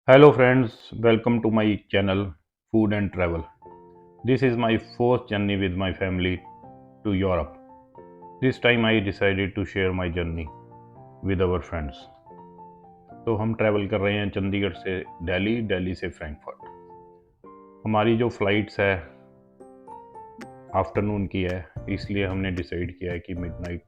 Hello friends, welcome to my channel Food and Travel. This is my fourth journey with my family to Europe. This time I decided to share my journey with our friends. तो हम travel कर रहे हैं चंडीगढ़ से दिल्ली, दिल्ली से Frankfurt. हमारी जो flights है आफ्टरनून की है, इसलिए हमने डिसाइड किया है कि मिडनाइट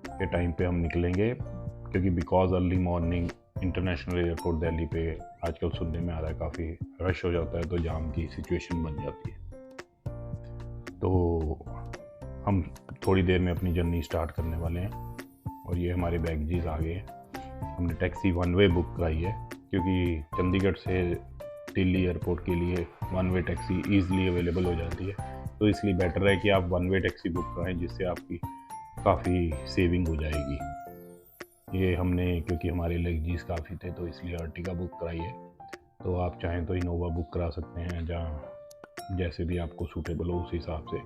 के टाइम पे हम निकलेंगे क्योंकि because early morning international airport Delhi पे आजकल सुनने में आ रहा है काफ़ी रश हो जाता है, तो जाम की सिचुएशन बन जाती है। तो हम थोड़ी देर में अपनी जर्नी स्टार्ट करने वाले हैं और ये हमारे बैगेजेस आ गए हैं। हमने टैक्सी वन वे बुक कराई है क्योंकि चंडीगढ़ से दिल्ली एयरपोर्ट के लिए one way taxi easily available हो जाती है, तो इसलिए बेटर है कि आप वन वे टैक्सी बुक कराएं जिससे आपकी काफ़ी सेविंग हो जाएगी। ये हमने क्योंकि हमारे लगेजेस काफ़ी थे तो इसलिए अर्टिगा बुक कराई है। तो आप चाहें तो इनोवा बुक करा सकते हैं, जहाँ जैसे भी आपको सूटेबल हो उस हिसाब से।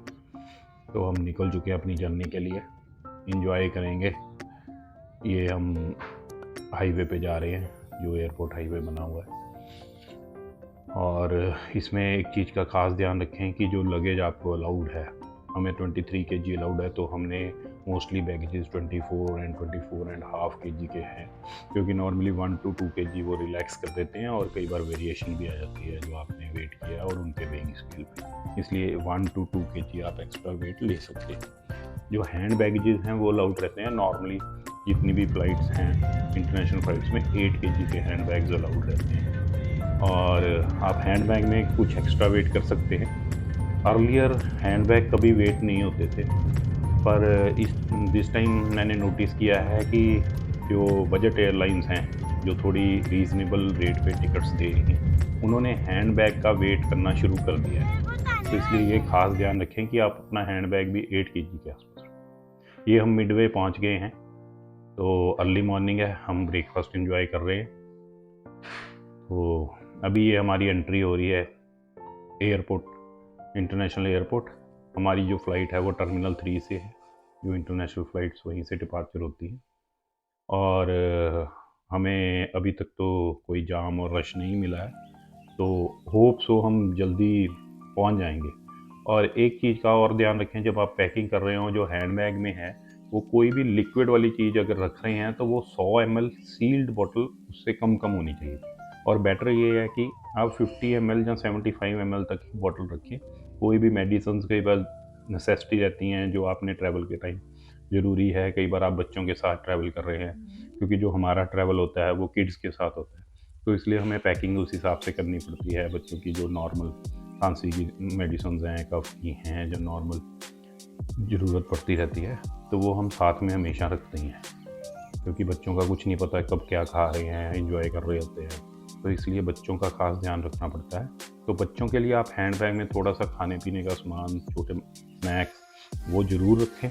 तो हम निकल चुके हैं अपनी जर्नी के लिए, इंजॉय करेंगे। ये हम हाईवे पे जा रहे हैं, जो एयरपोर्ट हाईवे बना हुआ है। और इसमें एक चीज़ का ख़ास ध्यान रखें कि जो लगेज आपको अलाउड है, हमें 23 kg अलाउड है, तो हमने मोस्टली बैगेजेस 24 एंड 24.5 kg के हैं, क्योंकि नॉर्मली 1 to 2 kg वो रिलैक्स कर देते हैं और कई बार वेरिएशन भी आ जाती है जो आपने वेट किया और उनके वेइंग स्केल पे, इसलिए 1 to 2 kg आप एक्स्ट्रा वेट ले सकते हैं। जो हैंड बैगेजेस हैं वो अलाउड रहते हैं। नॉर्मली जितनी भी फ़्लाइट्स हैं इंटरनेशनल फ़्लाइट्स में 8 kg के हैंड बैग्स अलाउड रहते हैं और आप हैंड बैग में कुछ एक्स्ट्रा वेट कर सकते हैं। अर्लियर हैंड बैग कभी वेट नहीं होते थे, पर दिस टाइम मैंने नोटिस किया है कि जो बजट एयरलाइंस हैं जो थोड़ी रीज़नेबल रेट पे टिकट्स दे रही हैं, उन्होंने हैंड बैग का वेट करना शुरू कर दिया है। तो इसलिए ये ख़ास ध्यान रखें कि आप अपना हैंड बैग भी 8 kg के आसपास रखें। ये हम मिडवे पहुंच गए हैं, तो अर्ली मॉर्निंग है, हम ब्रेकफास्ट एंजॉय कर रहे हैं। तो अभी ये हमारी एंट्री हो रही है एयरपोर्ट, इंटरनेशनल एयरपोर्ट। हमारी जो फ़्लाइट है वो टर्मिनल 3 से है, जो इंटरनेशनल फ़्लाइट्स वहीं से डिपार्चर होती हैं। और हमें अभी तक तो कोई जाम और रश नहीं मिला है, तो होप सो हम जल्दी पहुंच जाएंगे। और एक चीज़ का और ध्यान रखें, जब आप पैकिंग कर रहे हो, जो हैंड बैग में है वो कोई भी लिक्विड वाली चीज़ अगर रख रहे हैं तो वो 100 ml सील्ड बॉटल, उससे कम होनी चाहिए। और बेटर ये है कि आप 50 ml या 75 ml तक की बॉटल रखें। कोई भी मेडिसिन कई बार नेसेसिटी रहती हैं जो आपने ट्रैवल के टाइम ज़रूरी है, कई बार आप बच्चों के साथ ट्रैवल कर रहे हैं, क्योंकि जो हमारा ट्रैवल होता है वो किड्स के साथ होता है, तो इसलिए हमें पैकिंग उस हिसाब से करनी पड़ती है। बच्चों की जो नॉर्मल खांसी की मेडिसिन हैं, कफ की हैं, जो नॉर्मल ज़रूरत पड़ती रहती है, तो वो हम साथ में हमेशा रखते ही हैं, क्योंकि बच्चों का कुछ नहीं पता कब क्या खा रहे हैं, एंजॉय कर रहे होते हैं, तो इसलिए बच्चों का ख़ास ध्यान रखना पड़ता है। तो बच्चों के लिए आप हैंड बैग में थोड़ा सा खाने पीने का सामान, छोटे स्नैक्स वो ज़रूर रखें,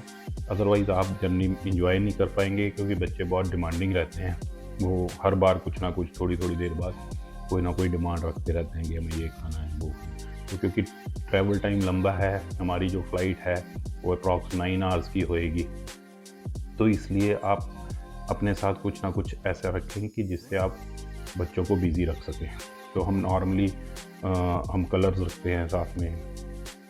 अदरवाइज़ आप जर्नी इंजॉय नहीं कर पाएंगे, क्योंकि बच्चे बहुत डिमांडिंग रहते हैं। वो हर बार कुछ ना कुछ, थोड़ी थोड़ी देर बाद कोई ना कोई डिमांड रखते रहते हैं कि हमें ये खाना है, वो। तो क्योंकि ट्रैवल टाइम लंबा है, हमारी जो फ़्लाइट है वो अप्रॉक्स 9 आवर्स की होएगी, तो इसलिए आप अपने साथ कुछ ना कुछ ऐसा रखें कि जिससे आप बच्चों को बिज़ी रख सकें। तो हम नॉर्मली हम कलर्स रखते हैं, साथ में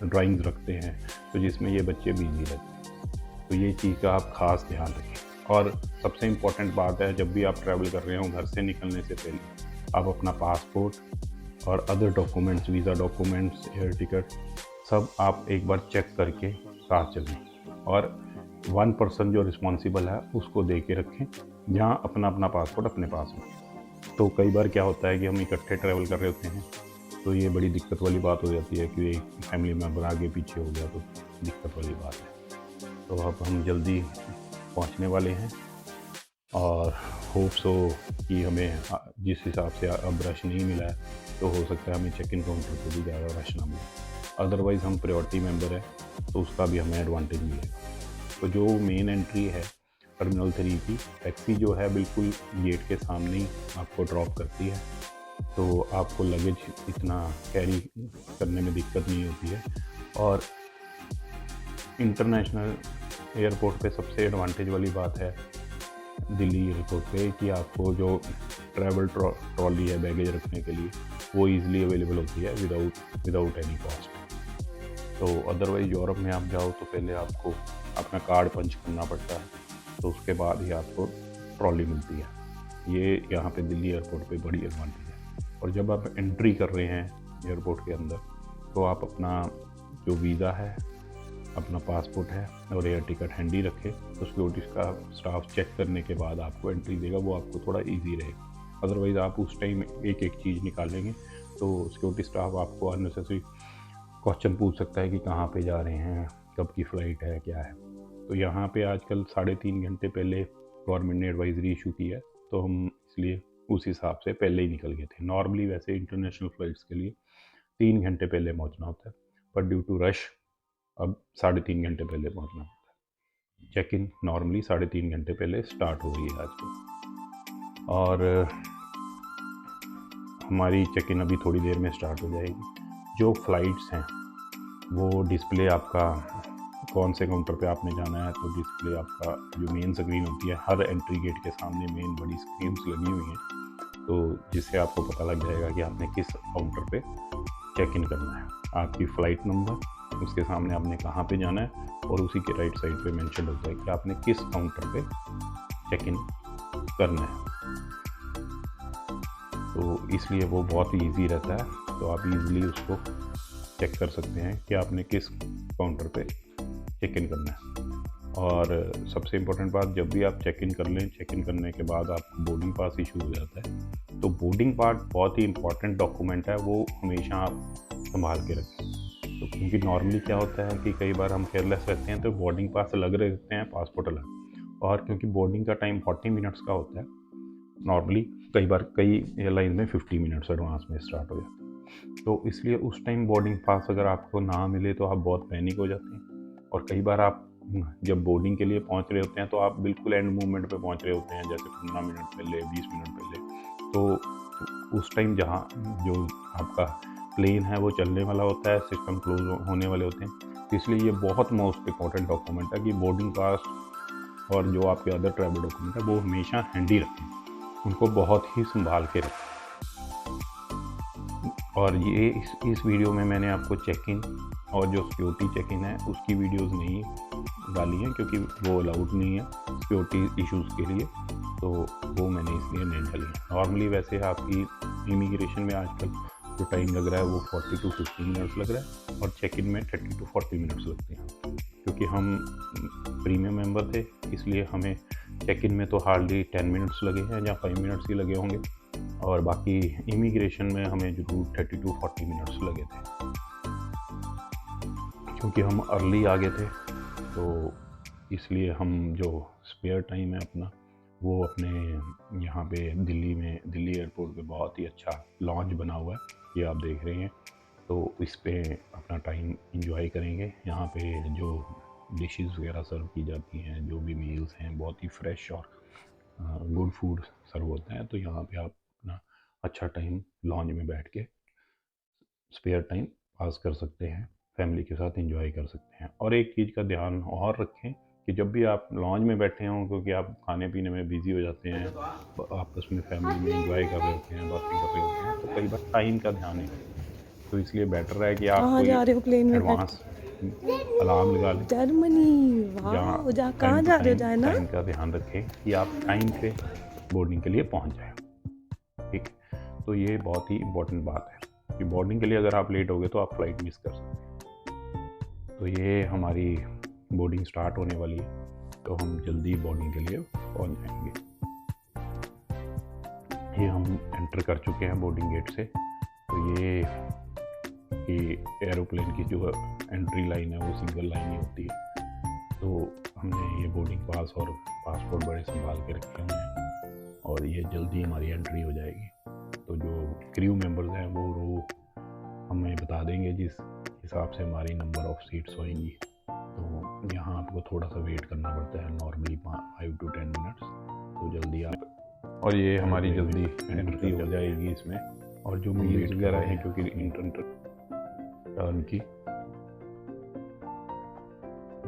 ड्राइंग्स रखते हैं, तो जिसमें ये बच्चे बिज़ी रहते हैं। तो ये चीज़ का आप ख़ास ध्यान रखें। और सबसे इम्पॉर्टेंट बात है, जब भी आप ट्रैवल कर रहे हो, घर से निकलने से पहले आप अपना पासपोर्ट और other documents, visa documents, air ticket, सब आप एक बार चेक करके साथ चलें। और 1 पर्सन जो रिस्पॉन्सिबल है उसको दे के रखें, जहाँ अपना अपना पासपोर्ट अपने पास में। तो कई बार क्या होता है कि हम इकट्ठे ट्रैवल कर रहे होते हैं, तो ये बड़ी दिक्कत वाली बात हो जाती है कि एक फैमिली मेम्बर आगे पीछे हो गया तो दिक्कत वाली बात है। तो अब हम जल्दी पहुंचने वाले हैं और होप सो कि हमें जिस हिसाब से अब रश नहीं मिला है, तो हो सकता है हमें चेक इन काउंटर पर भी ज़्यादा रश ना मिले। अदरवाइज़ हम प्रायोरिटी मेंबर है तो उसका भी हमें एडवांटेज मिलेगा। तो जो मेन एंट्री है टर्मिनल 3 की, टैक्सी जो है बिल्कुल गेट के सामने ही आपको ड्रॉप करती है, तो आपको लगेज इतना कैरी करने में दिक्कत नहीं होती है। और इंटरनेशनल एयरपोर्ट पे सबसे एडवांटेज वाली बात है दिल्ली एयरपोर्ट पे कि आपको जो ट्रैवल ट्रॉली है बैगेज रखने के लिए वो ईज़िली अवेलेबल होती है विदाउट एनी कॉस्ट। तो अदरवाइज़ यूरोप में आप जाओ तो पहले आपको अपना कार्ड पंच करना पड़ता है, तो उसके बाद ही आपको ट्रॉली मिलती है। ये यहाँ पे दिल्ली एयरपोर्ट पे बड़ी एडवांटेज है। और जब आप एंट्री कर रहे हैं एयरपोर्ट के अंदर, तो आप अपना जो वीज़ा है, अपना पासपोर्ट है और एयर टिकट हैंडी रखें, तो सिक्योरिटी का स्टाफ चेक करने के बाद आपको एंट्री देगा, वो आपको थोड़ा ईजी रहेगा। अदरवाइज़ आप उस टाइम एक एक चीज़ निकालेंगे तो सिक्योरिटी स्टाफ आपको अननेसेसरी क्वेश्चन पूछ सकता है कि कहाँ पे जा रहे हैं, कब की फ़्लाइट है, क्या है। तो यहाँ पे आजकल 3.5 घंटे पहले गवर्नमेंट ने एडवाइजरी इशू की है, तो हम इसलिए उस हिसाब से पहले ही निकल गए थे। नॉर्मली वैसे इंटरनेशनल फ़्लाइट्स के लिए 3 घंटे पहले पहुँचना होता है, पर ड्यू टू रश अब 3.5 घंटे पहले पहुँचना होता है। चेक इन नॉर्मली 3.5 घंटे पहले स्टार्ट हो रही है आजकल, और हमारी चेक इन अभी थोड़ी देर में स्टार्ट हो जाएगी। जो फ़्लाइट्स हैं वो डिस्प्ले आपका कौन से काउंटर पे आपने जाना है, तो डिस्प्ले आपका जो मेन स्क्रीन होती है, हर एंट्री गेट के सामने मेन बड़ी स्क्रीन्स लगी हुई हैं, तो जिससे आपको पता लग जाएगा कि आपने किस काउंटर पे चेक इन करना है। आपकी फ़्लाइट नंबर, उसके सामने आपने कहाँ पे जाना है, और उसी के राइट साइड पे मेंशन होता है कि आपने किस काउंटर पे चेक इन करना है। तो इसलिए वो बहुत ही ईजी रहता है, तो आप ईज़िली उसको चेक कर सकते हैं कि आपने किस काउंटर पे चेक इन करना है। और सबसे इम्पोर्टेंट बात, जब भी आप चेक इन कर लें, चेक इन करने के बाद आपको बोर्डिंग पास इशू हो जाता है। तो बोर्डिंग पार्ट बहुत ही इम्पोर्टेंट डॉक्यूमेंट है, वो हमेशा आप संभाल के रखें। तो क्योंकि नॉर्मली क्या होता है कि कई बार हम केयरलेस रहते हैं, तो बोर्डिंग पास अलग रहते हैं, पासपोर्ट अलग। और क्योंकि बोर्डिंग का टाइम 40 मिनट्स का होता है नॉर्मली, कई बार कई एयरलाइन में 50 मिनट्स एडवांस में स्टार्ट हो जाता है, तो इसलिए उस टाइम बोर्डिंग पास अगर आपको ना मिले तो आप बहुत पैनिक हो जाते हैं। और कई बार आप जब बोर्डिंग के लिए पहुंच रहे होते हैं तो आप बिल्कुल एंड मूवमेंट पे पहुंच रहे होते हैं, जैसे 15 मिनट पहले, 20 मिनट पहले। तो उस टाइम जहां जो आपका प्लेन है वो चलने वाला होता है, सिस्टम क्लोज होने वाले होते हैं। तो इसलिए ये बहुत मोस्ट इम्पॉर्टेंट डॉक्यूमेंट है कि बोर्डिंग पास और जो आपके अदर ट्रैवल डॉक्यूमेंट है वो हमेशा हैंडी रखें, उनको बहुत ही संभाल के रखें। और ये इस वीडियो में मैंने आपको चेक इन और जो सिक्योरिटी चेक इन है उसकी वीडियोस नहीं डाली हैं, क्योंकि वो अलाउड नहीं है सिक्योरिटी इश्यूज़ के लिए, तो वो मैंने इसलिए नहीं डाली है। नॉर्मली वैसे आपकी इमिग्रेशन में आजकल जो टाइम लग रहा है वो 40 to 50 मिनट्स लग रहा है, और चेक इन में 30 to 40 मिनट्स लगते हैं। क्योंकि हम प्रीमियम मेंबर थे, इसलिए हमें चेक इन में तो हार्डली 10 मिनट्स लगे हैं या 5 मिनट्स ही लगे होंगे, और बाकी इमिग्रेशन में हमें ज़रूर 30 to 40 मिनट्स लगे थे। क्योंकि हम अर्ली आ गए थे, तो इसलिए हम जो स्पेयर टाइम है अपना, वो अपने यहाँ पे दिल्ली एयरपोर्ट पे बहुत ही अच्छा लॉन्च बना हुआ है, ये आप देख रहे हैं। तो इस पे अपना टाइम इंजॉय करेंगे। यहाँ पे जो डिशेस वगैरह सर्व की जाती हैं, जो भी मील्स हैं, बहुत ही फ्रेश और गुड फूड सर्व होता है। तो यहाँ पे आप अपना अच्छा टाइम लॉन्च में बैठ के स्पेयर टाइम पास कर सकते हैं, फैमिली के साथ एंजॉय कर सकते हैं। और एक चीज़ का ध्यान और रखें कि जब भी आप लॉन्च में बैठे हों, क्योंकि आप खाने पीने में बिज़ी हो जाते हैं, आपस में फैमिली में एंजॉय कर रहे होते हैं, बातें कर रहे होते हैं, तो कई बार टाइम का ध्यान नहीं रखते। तो इसलिए बेटर है कि आप कहाँ कोई जा रहे हो प्लेन में बैठ एडवांस अलार्म लगा लें, के? जर्मनी, जहाँ वाह, जा टाइम कहाँ टू जा रहे हो? टाइम जाए ना। टाइम का ध्यान रखें कि आप टाइम पे बोर्डिंग के लिए पहुँच जाएँ। ठीक, तो ये बहुत ही इम्पोर्टेंट बात है कि बोर्डिंग के लिए अगर आप लेट हो गए तो आप फ्लाइट मिस कर सकते हैं। तो ये हमारी बोर्डिंग स्टार्ट होने वाली है, तो हम जल्दी बोर्डिंग के लिए पहुंच जाएंगे। ये हम एंटर कर चुके हैं बोर्डिंग गेट से। तो ये कि एरोप्लेन की जो एंट्री लाइन है वो सिंगल लाइन ही होती है, तो हमने ये बोर्डिंग पास और पासपोर्ट बड़े संभाल के रखे हुए हैं, और ये जल्दी हमारी एंट्री हो जाएगी। तो जो क्रू मेंबर्स हैं वो रो हमें बता देंगे जिस हिसाब से हमारी नंबर ऑफ़ सीट्स होएंगी। तो यहाँ आपको थोड़ा सा वेट करना पड़ता है, नॉर्मली 5 to 10 मिनट्स। तो जल्दी आप, और ये हमारी जल्दी एंट्री हो जाएगी इसमें। और जो मील्स वगैरह हैं, क्योंकि टर्न की,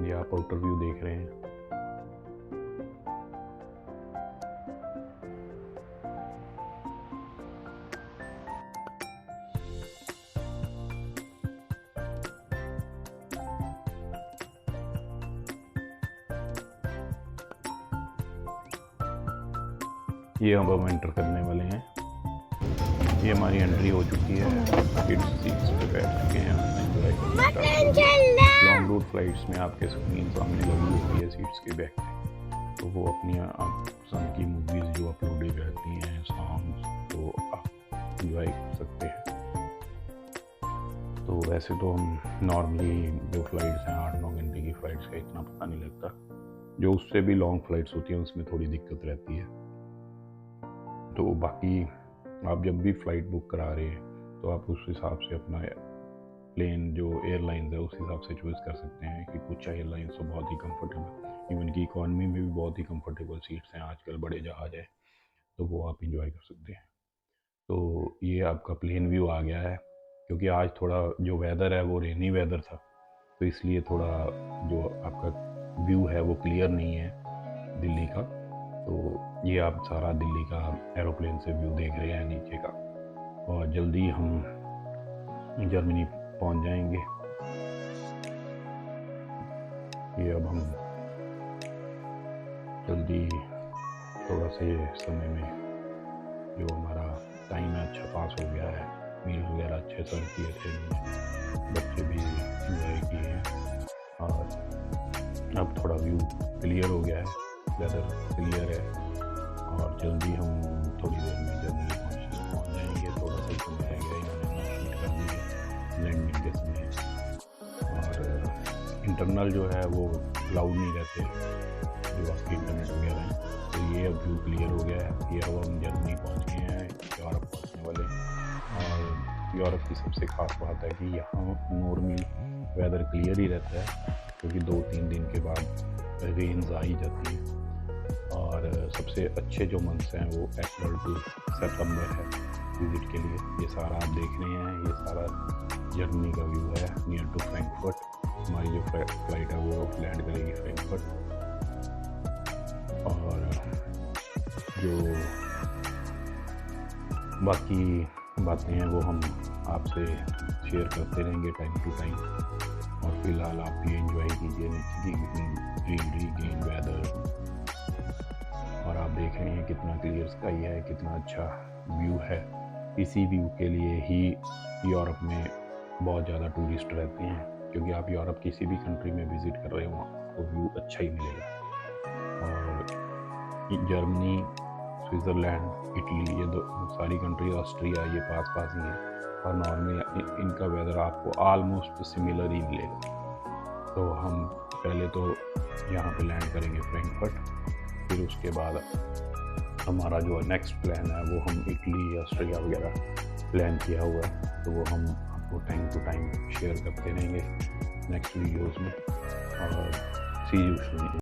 ये आप आउटर व्यू देख रहे हैं, ये अब हम एंटर करने वाले हैं। ये हमारी एंट्री हो चुकी है। किड्स सीट्स पे बैठ चुके हैं, लॉन्ग रूट फ्लाइट्स में आपके स्क्रीन सामने लगी होती है सीट्स के बैक पे, तो वो अपनी आप पसंद की मूवीज़ जो अपलोडेड रहती हैं, सॉन्ग्स, तो आप इंजॉय कर सकते हैं। तो वैसे तो हम नॉर्मली जो फ़्लाइट्स हैं 8-9 घंटे की फ़्लाइट्स का इतना पता नहीं लगता, जो उससे भी लॉन्ग फ़्लाइट्स होती हैं उसमें थोड़ी दिक्कत रहती है। तो बाकी आप जब भी फ़्लाइट बुक करा रहे हैं तो आप उस हिसाब से अपना प्लेन जो एयरलाइंस है उस हिसाब से चूज़ कर सकते हैं कि कुछ एयरलाइंस तो बहुत ही कंफर्टेबल, इवन की इकॉनमी में भी बहुत ही कंफर्टेबल सीट्स हैं आजकल, बड़े जहाज है, तो वो आप इंजॉय कर सकते हैं। तो ये आपका प्लेन व्यू आ गया है, क्योंकि आज थोड़ा जो वेदर है वो रेनी वेदर था, तो इसलिए थोड़ा जो आपका व्यू है वो क्लियर नहीं है दिल्ली का। तो ये आप सारा दिल्ली का एरोप्लेन से व्यू देख रहे हैं नीचे का, और जल्दी हम जर्मनी पहुंच जाएंगे। ये अब हम जल्दी थोड़ा से समय में जो हमारा टाइम है अच्छा पास हो गया है, मील वगैरह अच्छे सर्व किए थे, बच्चे भी इंजॉय किए हैं, और अब थोड़ा व्यू क्लियर हो गया है, वेदर क्लियर है, और जल्दी हम थोड़ी देर में जर्मनी पहुँच जाएंगे। थोड़ा सा समय रह गया, इन्होंने अनाउंसमेंट कर दी है लैंडिंग के समय, और इंटरनल जो है वो अलाउड नहीं रहते जो आपके इंटरनेट वगैरह हैं। तो ये अब व्यू क्लियर हो गया है। ये अब हम जर्मनी पहुँच गए हैं, यूरोप पहुँचने वाले हैं। और यूरोप की सबसे ख़ास बात है कि यहाँ नॉर्मली वेदर क्लियर ही रहता है, क्योंकि 2-3 दिन के बाद रेन्स आ ही जाती हैं, और सबसे अच्छे जो मंथ्स हैं वो अप्रैल टू सितंबर है विज़िट के लिए। ये सारा आप देख रहे हैं, ये सारा जर्मनी का व्यू है नियर टू फ्रैंकफर्ट। हमारी जो फ्लाइट है वो लैंड करेगी फ्रैंकफर्ट, और जो बाकी बातें हैं वो हम आपसे शेयर करते रहेंगे टाइम टू टाइम। और फिलहाल आप भी एंजॉय कीजिए नीचे की ग्रीनरी, ग्रीन वेदर, और आप देख रहे हैं कितना क्लियर स्काई है, कितना अच्छा व्यू है। इसी व्यू के लिए ही यूरोप में बहुत ज़्यादा टूरिस्ट रहते हैं, क्योंकि आप यूरोप किसी भी कंट्री में विज़िट कर रहे हो आपको व्यू अच्छा ही मिलेगा। और जर्मनी, स्विट्ज़रलैंड, इटली, ये दो सारी कंट्री, ऑस्ट्रिया, ये पास पास ही हैं, और नॉर्मली इनका वेदर आपको आलमोस्ट सिमिलर ही मिलेगा। तो हम पहले तो यहाँ पे लैंड करेंगे फ्रैंकफर्ट, फिर उसके बाद हमारा जो नेक्स्ट प्लान है वो हम इटली, ऑस्ट्रिया वगैरह प्लान किया हुआ है, तो वो हम आपको टाइम टू टाइम शेयर करते रहेंगे नेक्स्ट वीडियोज़ में। और सी यू सून।